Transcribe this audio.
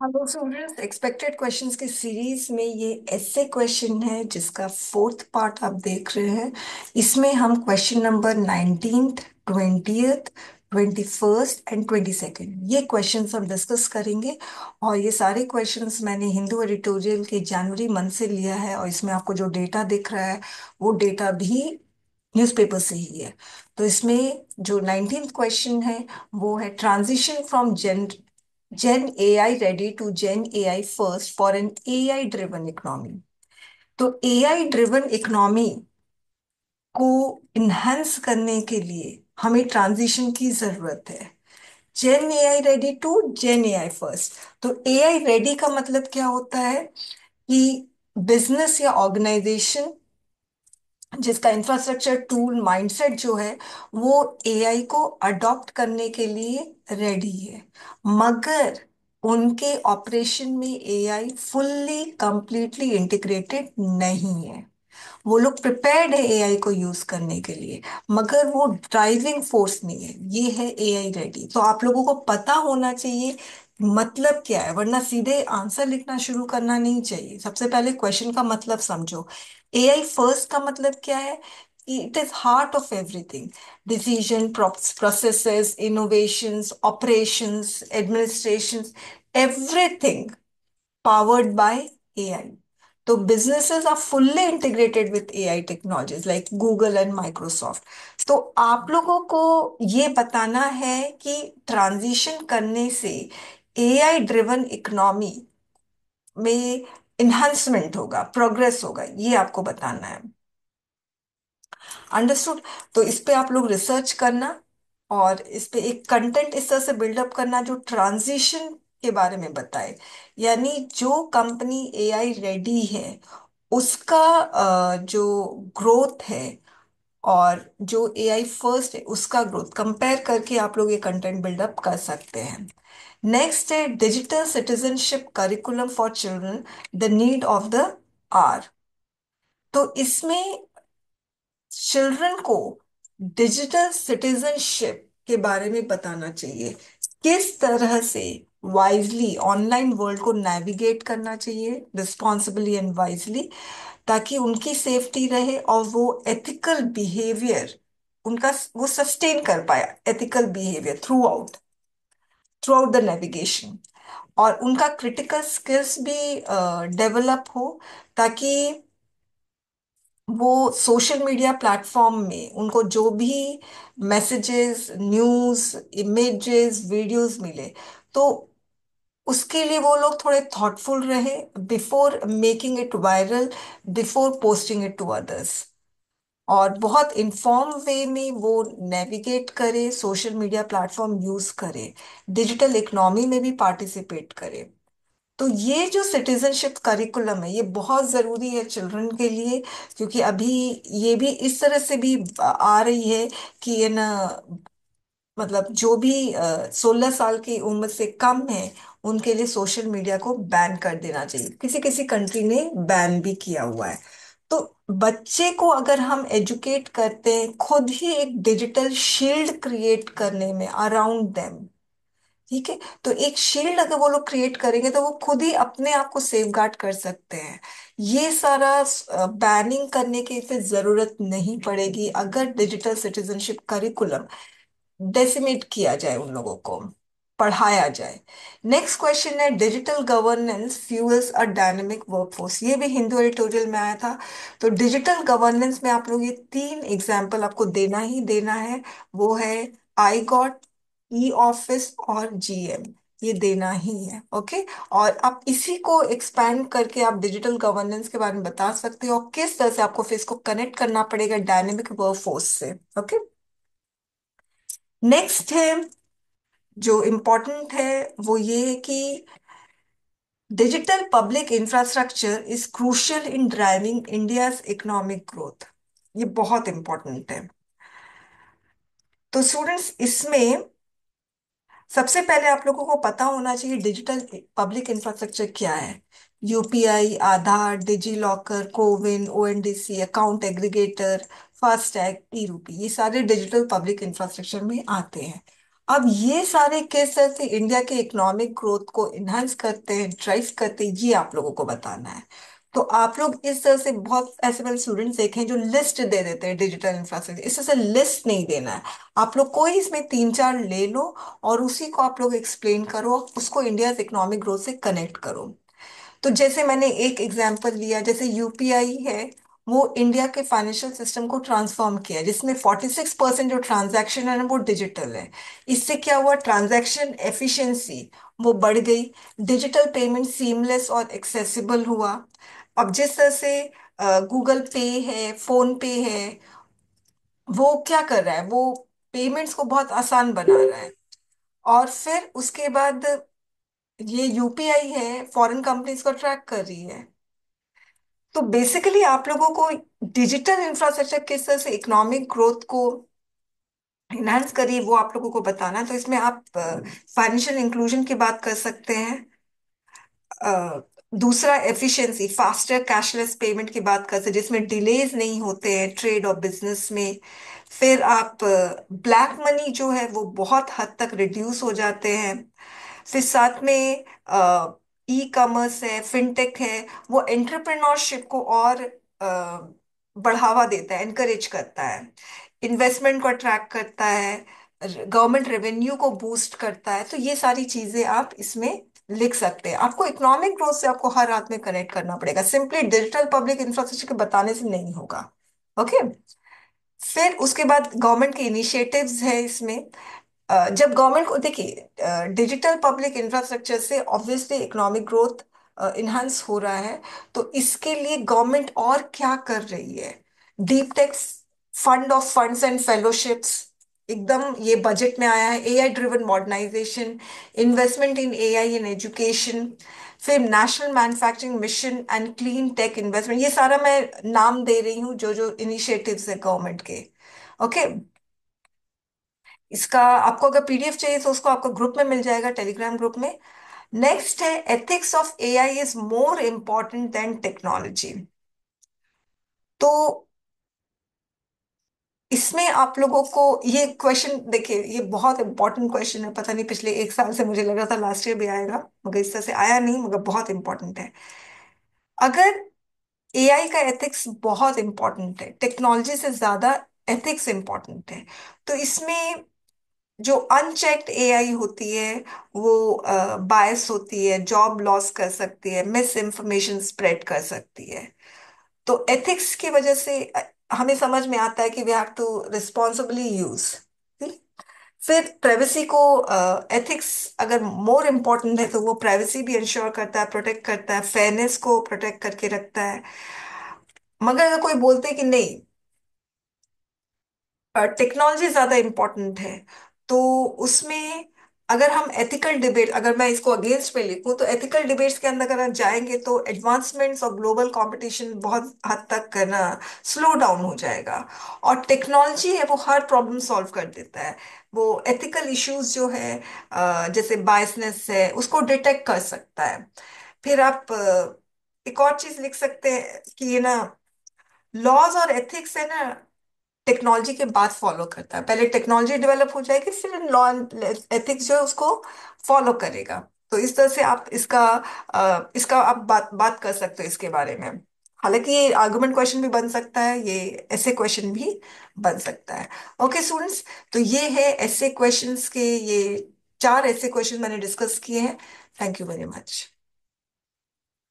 Hello students, expected questions की series में ये ऐसे क्वेश्चन है जिसका फोर्थ पार्ट आप देख रहे हैं। इसमें हम question number 19th, 20th, 21st and 22nd ये क्वेश्चंस हम डिस्कस करेंगे। और ये सारे क्वेश्चंस मैंने हिंदू एडिटोरियल के जनवरी मंथ से लिया है, और इसमें आपको जो डेटा दिख रहा है वो डेटा भी न्यूज़पेपर से ही है। तो इसमें जो 19th क्वेश्चन है वो है transition from Gen AI ready to Gen AI first for an AI driven economy। तो AI driven इकोनॉमी को इन्हांस करने के लिए हमें ट्रांजिशन की जरूरत है। Gen AI ready to gen AI first. तो एआई रेडी का मतलब क्या होता है कि बिजनेस या ऑर्गेनाइजेशन जिसका इंफ्रास्ट्रक्चर टूल माइंडसेट जो है वो एआई को अडॉप्ट करने के लिए रेडी है, मगर उनके ऑपरेशन में एआई फुल्ली कंप्लीटली इंटीग्रेटेड नहीं है। वो लोग प्रिपेयर्ड है एआई को यूज करने के लिए, मगर वो ड्राइविंग फोर्स नहीं है। ये है एआई रेडी। तो आप लोगों को पता होना चाहिए मतलब क्या है, वरना सीधे आंसर लिखना शुरू करना नहीं चाहिए। सबसे पहले क्वेश्चन का मतलब समझो। एआई फर्स्ट का मतलब क्या है कि it is heart of everything. Decision processes, innovations, operations, administrations, everything powered by AI। तो businesses are fully integrated with AI technologies like Google and Microsoft। तो आप लोगों को ये बताना है कि ट्रांजिशन करने से AI ड्रिवन इकोनॉमी में इन्हांसमेंट होगा, प्रोग्रेस होगा, ये आपको बताना है। अंडरस्टूड। तो इस पे आप लोग रिसर्च करना, और इस पे एक कंटेंट इस तरह से बिल्डअप करना जो ट्रांजिशन के बारे में बताए। यानी जो कंपनी एआई रेडी है उसका जो ग्रोथ है और जो एआई फर्स्ट है उसका ग्रोथ कंपेयर करके आप लोग ये कंटेंट बिल्डअप कर सकते हैं। नेक्स्ट है digital citizenship curriculum for children, the need of the hour. तो इसमें चिल्ड्रन को डिजिटल सिटीजनशिप के बारे में बताना चाहिए, किस तरह से वाइजली ऑनलाइन वर्ल्ड को नेविगेट करना चाहिए रिस्पॉन्सिबली एंड वाइजली, ताकि उनकी सेफ्टी रहे और वो एथिकल बिहेवियर उनका वो सस्टेन कर पाए, ethical behaviour through out the navigation. और उनका क्रिटिकल स्किल्स भी डेवलप हो, ताकि वो सोशल मीडिया प्लेटफॉर्म में उनको जो भी मैसेजेस, न्यूज़, इमेजेस, वीडियोस मिले, तो उसके लिए वो लोग थोड़े थॉटफुल रहे before making it viral, before posting it to others. और बहुत इन्फॉर्म वे में वो नेविगेट करे, सोशल मीडिया प्लेटफॉर्म यूज करे, डिजिटल इकोनॉमी में भी पार्टिसिपेट करे। तो ये जो सिटीजनशिप करिकुलम है ये बहुत ज़रूरी है चिल्ड्रन के लिए, क्योंकि अभी ये भी इस तरह से भी आ रही है कि ये ना, मतलब जो भी 16 साल की उम्र से कम है उनके लिए सोशल मीडिया को बैन कर देना चाहिए। किसी किसी कंट्री ने बैन भी किया हुआ है। तो बच्चे को अगर हम एजुकेट करते हैं खुद ही एक डिजिटल शील्ड क्रिएट करने में अराउंड देम, ठीक है, तो एक शील्ड अगर वो लोग क्रिएट करेंगे तो वो खुद ही अपने आप को सेफ गार्ड कर सकते हैं। ये सारा बैनिंग करने की फिर जरूरत नहीं पड़ेगी अगर डिजिटल सिटीजनशिप करिकुलम डेसिमेट किया जाए, उन लोगों को पढ़ाया जाए। नेक्स्ट क्वेश्चन है digital governance fuels a dynamic workforce. ये भी हिंदू एडिटोरियल में आया था। तो डिजिटल गवर्नेंस में आप लोग ये तीन एग्जाम्पल आपको देना ही देना है। वो है आई गॉट, ई ऑफिस और जीएम। ये देना ही है, ओके। और आप इसी को एक्सपैंड करके आप डिजिटल गवर्नेंस के बारे में बता सकते हो और किस तरह से आपको फिर इसको कनेक्ट करना पड़ेगा डायनेमिक वर्कफोर्स से, ओके। नेक्स्ट है जो इम्पोर्टेंट है वो ये है कि digital public infrastructure is crucial in driving India's economic growth. ये बहुत इंपॉर्टेंट है। तो स्टूडेंट्स, इसमें सबसे पहले आप लोगों को पता होना चाहिए डिजिटल पब्लिक इंफ्रास्ट्रक्चर क्या है। UPI, Aadhaar, DigiLocker, CoWIN, ONDC, account aggregator, FASTag, e rupee, ये सारे डिजिटल पब्लिक इंफ्रास्ट्रक्चर में आते हैं। अब ये सारे केस से इंडिया के इकोनॉमिक ग्रोथ को इन्हांस करते हैं, ड्राइव करते हैं, ये आप लोगों को बताना है। तो आप लोग इस तरह से, बहुत ऐसे मैंने स्टूडेंट्स देखे हैं जो लिस्ट दे देते हैं डिजिटल इंफ्रास्ट्रक्चर, इस तरह से लिस्ट नहीं देना है। आप लोग कोई इसमें तीन चार ले लो और उसी को आप लोग एक्सप्लेन करो, उसको इंडिया इकोनॉमिक ग्रोथ से कनेक्ट करो। तो जैसे मैंने एक एग्जांपल लिया, जैसे यूपीआई है, वो इंडिया के फाइनेंशियल सिस्टम को ट्रांसफॉर्म किया, जिसमें 46% जो ट्रांजैक्शन है ना वो डिजिटल है। इससे क्या हुआ, ट्रांजैक्शन एफिशिएंसी वो बढ़ गई, डिजिटल पेमेंट सीमलेस और एक्सेसिबल हुआ। अब जिस तरह से गूगल पे है, फोन पे है, वो क्या कर रहा है, वो पेमेंट्स को बहुत आसान बना रहा है। और फिर उसके बाद ये यूपीआई है, फॉरेन कंपनीज को ट्रैक कर रही है। तो बेसिकली आप लोगों को डिजिटल इंफ्रास्ट्रक्चर किस तरह से इकोनॉमिक ग्रोथ को इनहांस करिए वो आप लोगों को बताना है। तो इसमें आप फाइनेंशियल इंक्लूजन की बात कर सकते हैं। अ, दूसरा एफिशिएंसी, फास्टर कैशलेस पेमेंट की बात कर सकते हैं, जिसमें डिलेज नहीं होते हैं ट्रेड और बिजनेस में। फिर आप ब्लैक मनी जो है वो बहुत हद तक रिड्यूस हो जाते हैं। फिर साथ में ई कॉमर्स है, फिनटेक है, वो एंटरप्रेन्योरशिप को और बढ़ावा देता है, एनकरेज करता है, इन्वेस्टमेंट को अट्रैक्ट करता है, गवर्नमेंट रेवेन्यू को बूस्ट करता है। तो ये सारी चीजें आप इसमें लिख सकते हैं। आपको इकोनॉमिक ग्रोथ से आपको हर हाथ में कनेक्ट करना पड़ेगा, सिंपली डिजिटल पब्लिक इंफ्रास्ट्रक्चर के बताने से नहीं होगा। ओके। फिर उसके बाद गवर्नमेंट के इनिशिएटिव्स है इसमें। जब गवर्नमेंट को देखिए, डिजिटल पब्लिक इंफ्रास्ट्रक्चर से ऑब्वियसली इकोनॉमिक ग्रोथ इन्हांस हो रहा है। तो इसके लिए गवर्नमेंट और क्या कर रही है, deep tech fund of funds and fellowships एकदम ये बजट में आया है, AI driven modernisation, investment in AI in education, फिर national manufacturing mission and clean tech investment, ये सारा मैं नाम दे रही हूँ जो जो इनिशिएटिव्स है गवर्नमेंट के। ओके। इसका आपको अगर पीडीएफ चाहिए तो उसको आपको ग्रुप में मिल जाएगा, टेलीग्राम ग्रुप में। नेक्स्ट है, ethics of AI is more important then technology. तो इसमें आप लोगों को ये क्वेश्चन देखिए, ये बहुत इंपॉर्टेंट क्वेश्चन है, पता नहीं पिछले एक साल से मुझे लग रहा था लास्ट ईयर भी आएगा, मगर इस तरह से आया नहीं, मगर बहुत इंपॉर्टेंट है। अगर एआई का एथिक्स बहुत इंपॉर्टेंट है, टेक्नोलॉजी से ज्यादा एथिक्स इंपॉर्टेंट है, तो इसमें जो अनचेक्ड एआई होती है वो बायस होती है, जॉब लॉस कर सकती है, मिस इंफॉर्मेशन स्प्रेड कर सकती है। तो एथिक्स की वजह से हमें समझ में आता है कि we have to responsibly use. फिर प्राइवेसी को, एथिक्स अगर मोर इम्पोर्टेंट है तो वो प्राइवेसी भी इंश्योर करता है, प्रोटेक्ट करता है, फेयरनेस को प्रोटेक्ट करके रखता है। मगर अगर कोई बोलते हैं कि नहीं, टेक्नोलॉजी ज्यादा इम्पोर्टेंट है, तो उसमें अगर हम एथिकल डिबेट, अगर मैं इसको अगेंस्ट पे लिखूं, तो एथिकल डिबेट्स के अंदर अगर हम जाएंगे तो एडवांसमेंट्स और ग्लोबल कंपटीशन बहुत हद तक करना स्लो डाउन हो जाएगा। और टेक्नोलॉजी है वो हर प्रॉब्लम सॉल्व कर देता है। वो एथिकल इश्यूज जो है, जैसे बायसनेस है, उसको डिटेक्ट कर सकता है। फिर आप एक और चीज लिख सकते हैं कि ये ना, लॉज और एथिक्स है ना, टेक्नोलॉजी के बाद फॉलो करता है। पहले टेक्नोलॉजी डेवलप हो जाएगी, फिर लॉ एथिक्स जो है उसको फॉलो करेगा। तो इस तरह से आप इसका आप बात बात कर सकते हो इसके बारे में। हालांकि ये आर्गुमेंट क्वेश्चन भी बन सकता है, ये ऐसे क्वेश्चन भी बन सकता है। ओके स्टूडेंट्स, तो ये है ऐसे क्वेश्चंस के, ये चार ऐसे क्वेश्चन मैंने डिस्कस किए हैं। Thank you very much.